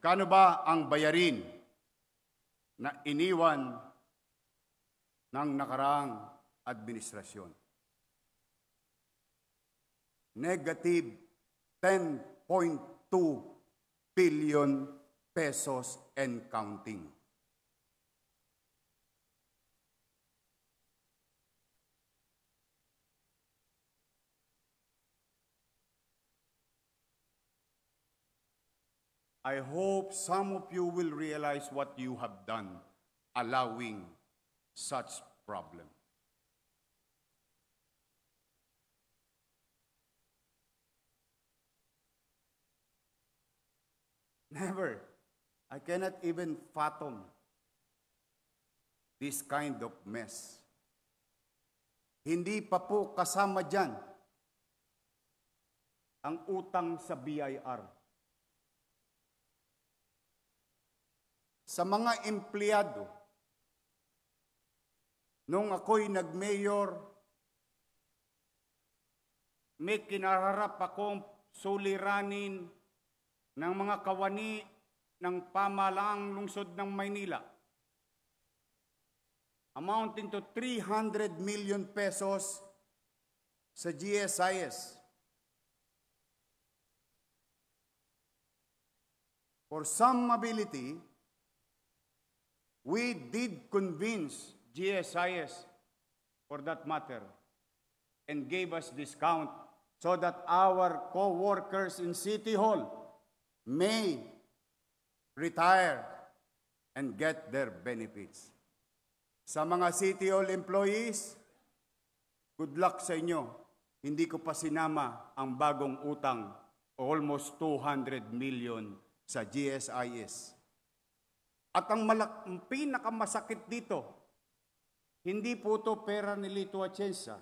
Magkano ba ang bayarin na iniwan ng nakaraang administrasyon? Negative 10.2 billion pesos and counting. I hope some of you will realize what you have done, allowing such problem. Never. I cannot even fathom this kind of mess. Hindi pa po kasama dyan ang utang sa BIR. Sa mga empleyado, nung ako'y nag-mayor, may kinaharap akong suliranin ng mga kawani ng pamahalaang lungsod ng Maynila, amounting to 300 million pesos sa GSIS. For some ability, we did convince GSIS, for that matter, and gave us discount so that our co-workers in City Hall may retire and get their benefits. Sa mga City Hall employees, good luck sa inyo. Hindi ko pa sinama ang bagong utang, almost 200 million sa GSIS. At ang pinakamasakit dito, hindi po ito pera ni Lito Atienza,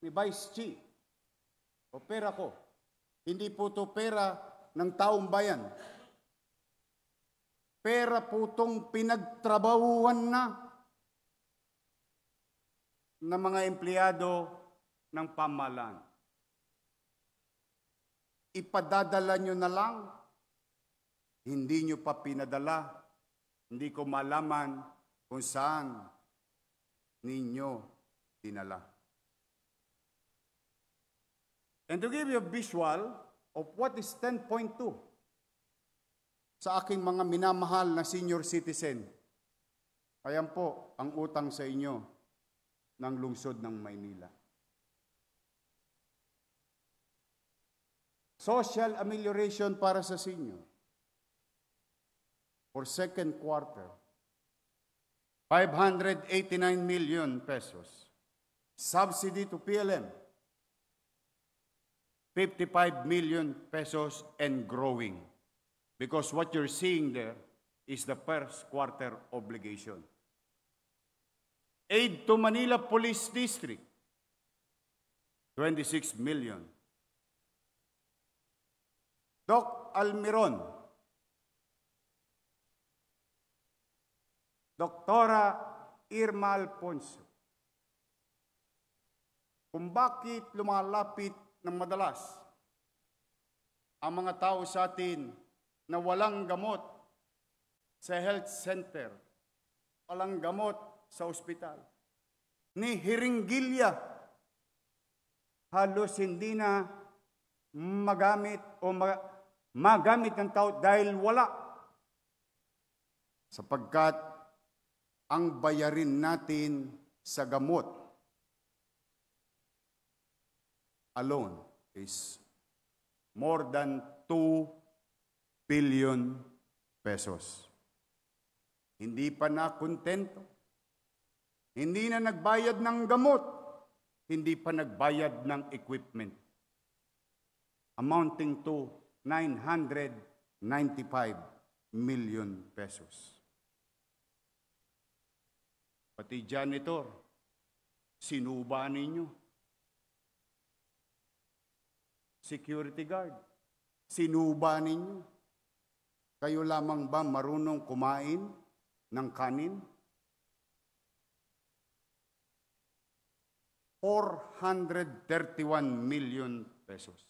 ni Vice Chief, o pera ko. Hindi po ito pera ng taong bayan. Pera po itong pinagtrabahuan na ng mga empleyado ng pamahalaan. Ipadadala nyo na lang, hindi nyo pa pinadala. Hindi ko malaman kung saan ninyo dinala. And to give you a visual of what is 10.2 sa aking mga minamahal na senior citizen, ayan po ang utang sa inyo ng lungsod ng Maynila. Social amelioration para sa senior. For second quarter, 589 million pesos. Subsidy to PLM, 55 million pesos and growing. Because what you're seeing there is the first quarter obligation. Aid to Manila Police District, 26 million. Doc Almiron, Doktora Irma Alfonso, kung bakit lumalapit ng madalas ang mga tao sa atin na walang gamot sa health center, walang gamot sa ospital, ni Hiringgilya, halos hindi na magamit o magamit ng tao dahil wala. Sapagkat ang bayarin natin sa gamot alone is more than 2 billion pesos. Hindi pa na kontento. Hindi na nagbayad ng gamot. Hindi pa nagbayad ng equipment. Amounting to 995 million pesos. Pati janitor, sinuba ninyo. Security guard, sinuba ninyo. Kayo lamang ba marunong kumain ng kanin? 431 million pesos.